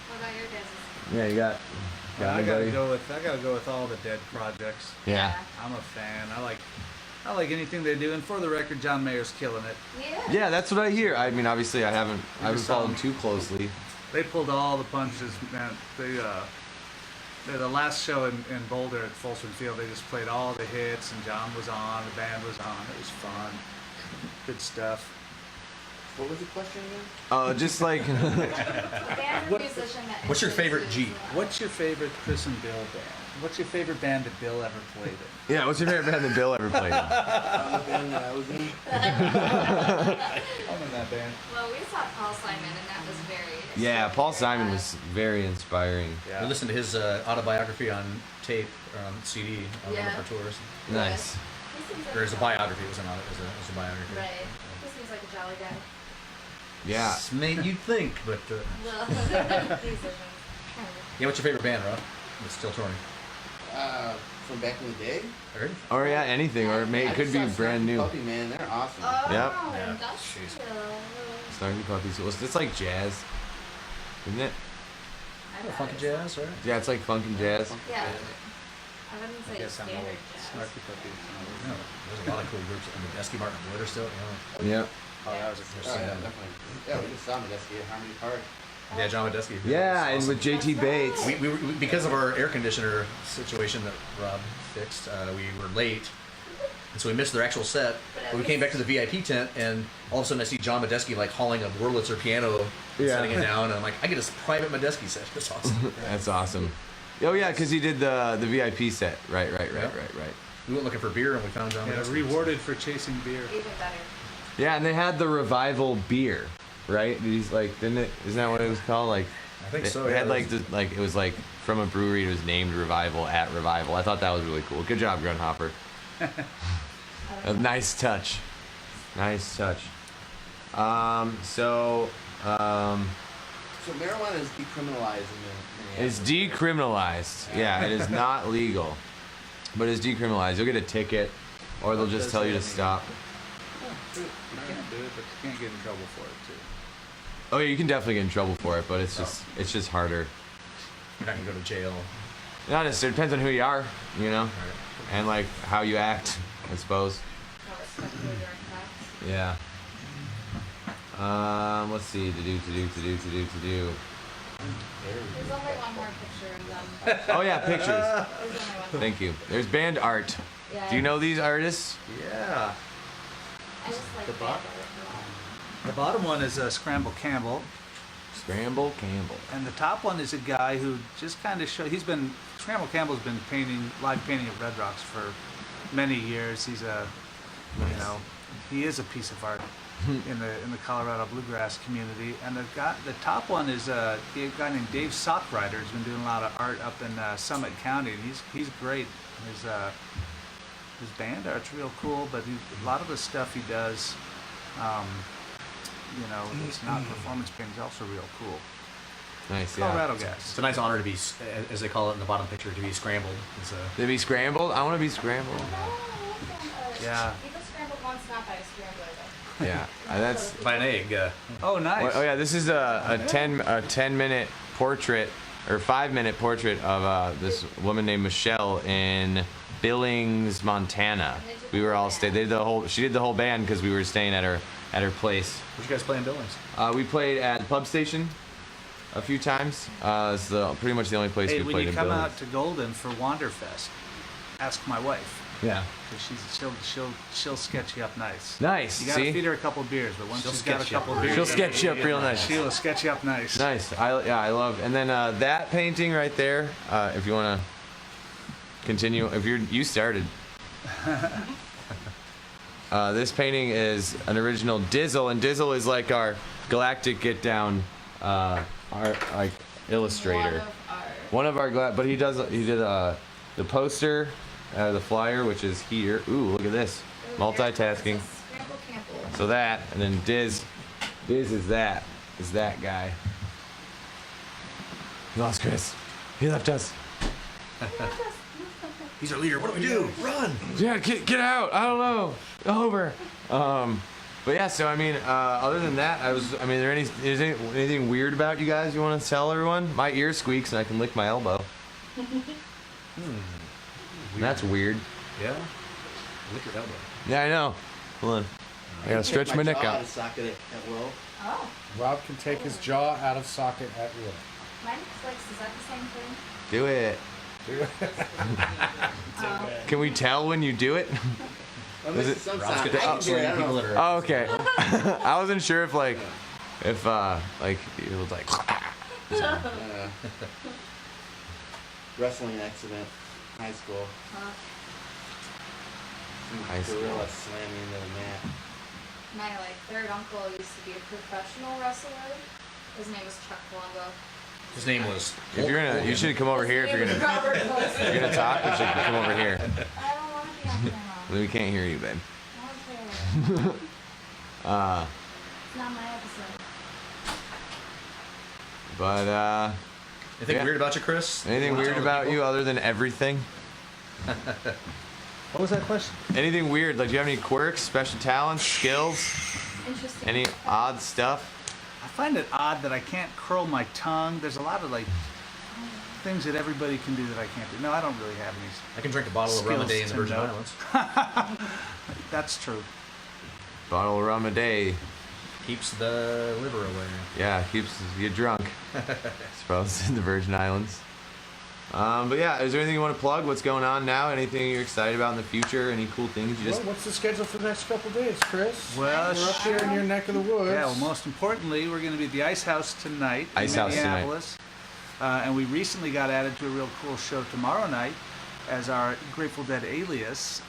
What about your guys'? Yeah, you got. I gotta anybody? go with all the Dead projects. Yeah. I'm a fan. I like anything they do, and for the record, John Mayer's killing it. Yeah. Yeah, that's what I hear. I mean, obviously, I haven't just followed saw too closely. They pulled all the punches, man. The last show in Boulder at Folsom Field, they just played all the hits, and John was on, the band was on. It was fun. Good stuff. What was the question again? Just like. A band or musician that What's your favorite G? What's your favorite Chris and Bill band? What's your favorite band that Bill ever played in? Yeah, what's your favorite band that Bill ever played in? The band that I was in. I'm in that band. Well, we saw Paul Simon, and that was very. Yeah, Paul Simon was very inspiring. I listened to his autobiography on tape or on CD on one Yeah. of our tours. Nice. He seems like Or as a biography, it was a biography. Right. He seems like a jolly guy. Yeah. Mate, you'd think, but Well, musicians. Kind of. yeah. What's your favorite band, Rob? That's still touring. From back in the day. Or Or yeah, anything. Or it could be I just saw brand Snarky new. Puppy, man, they're awesome. Oh, Yep. Yeah. industrial. Snarky Puppy's. Well, it's like jazz, isn't it? I bet funky it's jazz, right? Yeah, it's like funk and jazz. Yeah. I wouldn't say Guess I'm standard old. jazz. Snarky Puppy. No, there's a lot of cool groups. I mean, Esky Martin Wood are still, you know. Yeah. Oh, that was a Oh, yeah, definitely. Yeah, we just saw them. That's the Harmony Park. Yeah, John Medeski. Yeah, and with JT Bates. we were, because of our air conditioner situation that Rob fixed, we were late, and so we missed their actual set. But we came back to the VIP tent, and all of a sudden I see John Medeski like hauling a Wurlitzer piano, and Yeah. setting it down, and I'm like, I get a private Medeski set. That's awesome. That's awesome. Oh yeah, because he did the VIP set. Right. Yeah. We went looking for beer, and we found John Yeah, Medeski. rewarded for chasing beer. Even better. Yeah, and they had the Revival beer, right? He's like, didn't it? Isn't that what it was called? Like, I think so. It Yeah, had like it was like from a brewery. It was named Revival at Revival. I thought that was really cool. Good job, Grunhopper. A nice touch. Nice touch. So marijuana is decriminalized in it's decriminalized. Yeah, it is not legal, but it's decriminalized. You'll get a ticket, or they'll just tell you to stop. You can't do it, but you can't get in trouble for it too. Oh yeah, you can definitely get in trouble for it, but it's just harder. You're not gonna go to jail. Not necessarily. It depends on who you are, you know, and like how you act, I suppose. How respectful during class. Yeah. Let's see. To do. There's only one more picture of them. Oh yeah, pictures. There's only one. Thank you. There's band art. Yeah, Do you know these artists? Yeah. I just like The the bot- band The bottom one is Scramble Campbell, Scramble Campbell. and the top one is a guy who just kind of Scramble Campbell's been live painting at Red Rocks for many years. He's he is a piece of art in the Colorado bluegrass community. And the top one is a guy named Dave Sockrider. He's been doing a lot of art up in Summit County, and he's great. His band art's real cool, but a lot of the stuff he does, it's not performance painting, is also real cool. Nice. Yeah. Colorado guys. It's a nice honor to be, as they call it in the bottom picture, to be scrambled. It's a, To be scrambled? I want to be scrambled. Yeah. People scrambled once, not by a scrambler though. Yeah. That's. by an egg. Oh, nice. Oh yeah, this is a 10-minute portrait or 5-minute portrait of this woman named Michelle in Billings, Montana. We were all staying. She did the whole band because we were staying at her place. Where'd you guys play in Billings? We played at the pub station a few times. It's pretty much the only place Hey, we when played you in come Billings. out to Golden for Wanderfest, ask my wife. Yeah. Because she'll sketch you up nice. Nice. You gotta See? feed her a couple beers, but once She'll she's got a sketch you up. couple beers, She'll sketch you up real nice. She'll sketch you up nice. Nice. I love. And then that painting right there. If you want to continue, if you started. This painting is an original Dizzle, and Dizzle is like our Galactic Get Down, our like illustrator. One of our but he did the poster, the flyer, which is here. Ooh, look at this, multitasking. Scramble Campbell. So that, and then Diz is that guy. We lost Chris. He left us. He's our leader. What do we do? Run! Yeah, get out. I don't know. Over. But yeah, so I mean, other than that, is there anything weird about you guys you want to tell everyone? My ear squeaks and I can lick my elbow. That's weird. Yeah? Lick your elbow. Yeah, I know. Hold on. I gotta stretch my neck jaw out. out of socket at will. Oh, Rob can take his jaw out of socket at will. mine clicks. Is that the same thing? Do it. Can we tell when you do it? Well, Is this it- is some Rob's sound. good I at can do it. I people don't that know. are. Oh, okay. I wasn't sure if it was like. Wrestling accident, high school. High school. Gorilla slamming into the mat. My third uncle used to be a professional wrestler. His name was Chuck Colombo. His name was. If you're gonna, you should come over here. If you're gonna talk, you should come over here. I don't want to be on camera. We can't hear you, babe. Okay. It's not my episode. But Anything Yeah. weird about you, Chris? anything Wanna weird tell the about people? you other than everything? What was that question? Anything weird? Like, do you have any quirks, special talents, skills, Interesting. any odd stuff? I find it odd that I can't curl my tongue. There's a lot of things that everybody can do that I can't do. No, I don't really have any. I can drink a bottle of rum a day in the Skills to Virgin know. Islands. That's true. Bottle of rum a day. Keeps the liver away. Yeah, keeps you drunk. I suppose in the Virgin Islands. But yeah, is there anything you want to plug? What's going on now? Anything you're excited about in the future? Any cool things you just? Well, what's the schedule for the next couple of days, Chris? Well, we're up here in your neck of the woods. Yeah, well, most importantly, we're going to be at the Ice House tonight Ice in House tonight. Minneapolis. And we recently got added to a real cool show tomorrow night as our Grateful Dead alias,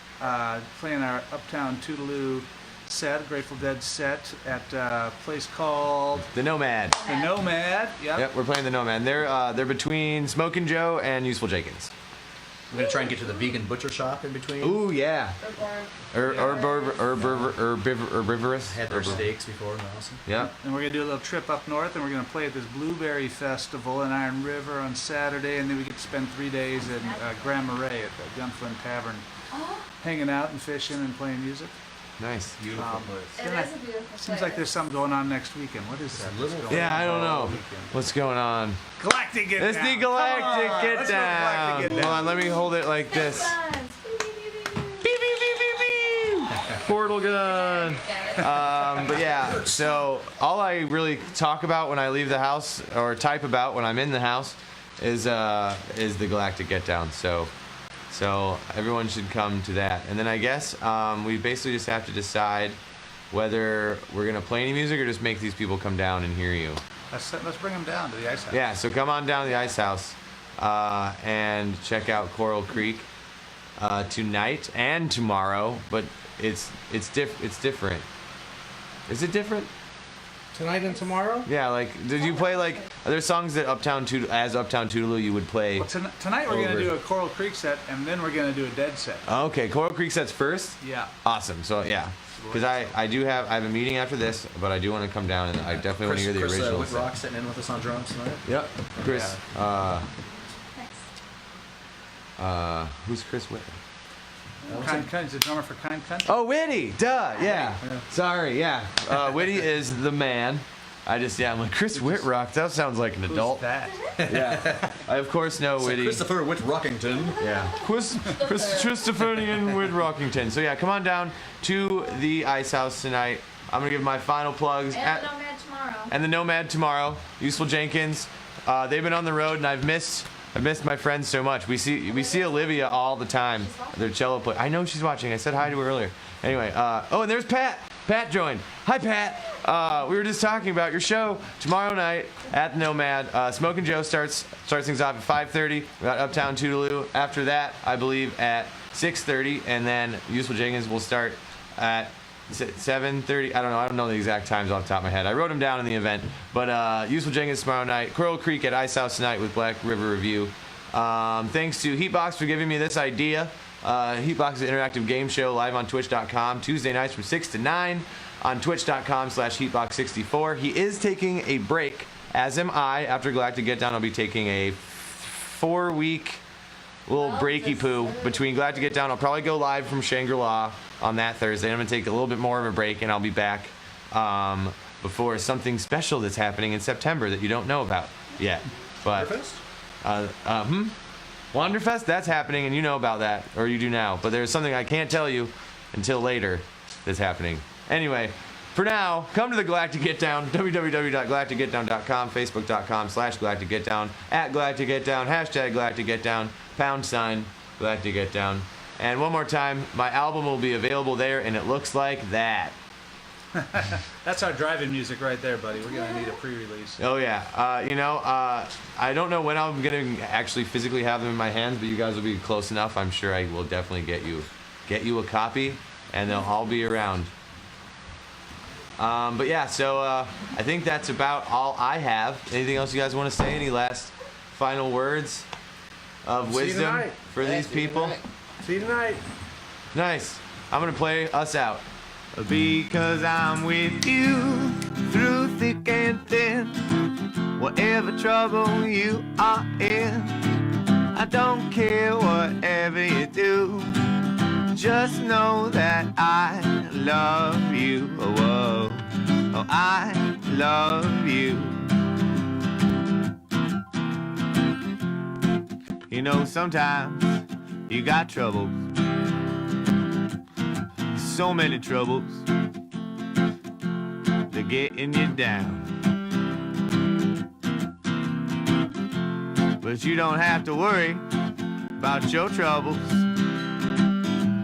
playing our Uptown Toodaloo set, Grateful Dead set at a place called The Nomad. the Nomad. Yep, we're playing the Nomad. They're between Smokin' Joe and Useful Jenkins. I'm gonna try and get to the vegan butcher shop in between. Ooh yeah. Herbivorous. Had their steaks before, and awesome. Yep. And we're going to do a little trip up north, and we're going to play at this Blueberry Festival in Iron River on Saturday, and then we get to spend 3 days in Grand Marais at the Gunflint Tavern, hanging out and fishing and playing music. Nice. Beautiful place. It is a beautiful Seems like there's something going on next weekend. What is that? little- What's going Yeah, on I don't know weekend? what's going on. Galactic Get It's Down. the Galactic Come on, Get let's go Down. Galactic Get Hold Down. on, let me hold it like this. Guns. Beep, beep, beep, beep, beep. Portal gun. But yeah, so all I really talk about when I leave the house, or type about when I'm in the house, is the Galactic Get Down. So everyone should come to that. And then I guess we basically just have to decide whether we're gonna play any music or just make these people come down and hear you. Let's bring them down to the ice house. Yeah, so come on down to the Ice House and check out Coral Creek tonight and tomorrow. But it's different. Is it different? Tonight and tomorrow? Yeah, like did you play like are there songs that Uptown Toodaloo you would play? Well, tonight we're Over. gonna do a Coral Creek set, and then we're gonna do a Dead set. Okay, Coral Creek sets first. Yeah. Awesome. So yeah, because I have a meeting after this, but I do want to come down and I definitely want to hear the original. Chris Rock sitting in with us on drums tonight. Yep. Chris. Nice. Who's Chris Whit? Kind Country, the drummer for Kind Country. Oh, Whitty. Duh. Yeah. Sorry. Yeah. Whitty is the man. I'm like Chris Whitrock. That sounds like an adult. Who's that? Yeah. I of course know Whitty. Christopher Whitrockington. Yeah. Christopherian Whitrockington. So yeah, come on down to the Ice House tonight. I'm gonna give my final plugs. And the Nomad tomorrow. And the Nomad tomorrow. Useful Jenkins. They've been on the road, and I've missed my friends so much. We see Olivia all the time. Their cello player. I know she's watching. I said hi to her earlier. Anyway. And there's Pat. Pat joined. Hi, Pat. We were just talking about your show tomorrow night at the Nomad. Smokin' Joe starts things off at 5:30. We got Uptown Toodaloo. After that, I believe at 6:30, and then Useful Jenkins will start at 7:30. I don't know the exact times off the top of my head. I wrote them down in the event. But Useful Jenkins tomorrow night. Coral Creek at Ice House tonight with Black River Review. Thanks to Heatbox for giving me this idea. Heatbox is an interactive game show live on Twitch.com Tuesday nights from 6 to 9 on Twitch.com/Heatbox64. He is taking a break, as am I. After Galactic Get Down, I'll be taking a 4-week little breaky poo between Galactic Get Down. I'll probably go live from Shangri-La on that Thursday. I'm going to take a little bit more of a break, and I'll be back before something special that's happening in September that you don't know about yet. But Wanderfest, that's happening, and you know about that, or you do now. But there's something I can't tell you until later that's happening. Anyway, for now, come to the Galactic Get Down, www.galacticgetdown.com, facebook.com/galacticgetdown, @galacticgetdown, #galacticgetdown, # Galactic Get Down. And one more time, my album will be available there, and it looks like that. That's our driving music right there, buddy. We're gonna need a pre-release. Oh yeah, I don't know when I'm gonna actually physically have them in my hands, but you guys will be close enough. I'm sure I will definitely get you a copy, and they'll all be around. But yeah, so I think that's about all I have. Anything else you guys want to say? Any last final words of See you wisdom tonight. for these people? See you tonight. Nice. I'm gonna play us out. Because I'm with you through thick and thin, whatever trouble you are in, I don't care whatever you do, just know that I love you, oh, I love you. You know, sometimes you got troubles, so many troubles, they're getting you down. But you don't have to worry about your troubles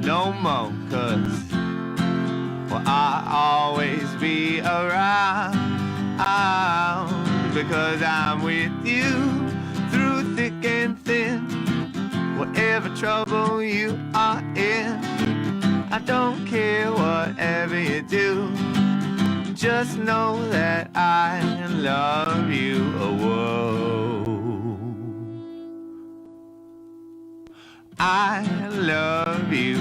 no more, 'cause well, I'll always be around, because I'm with you through thick and thin, whatever trouble you are in, I don't care whatever you do, just know that I love you, I love you.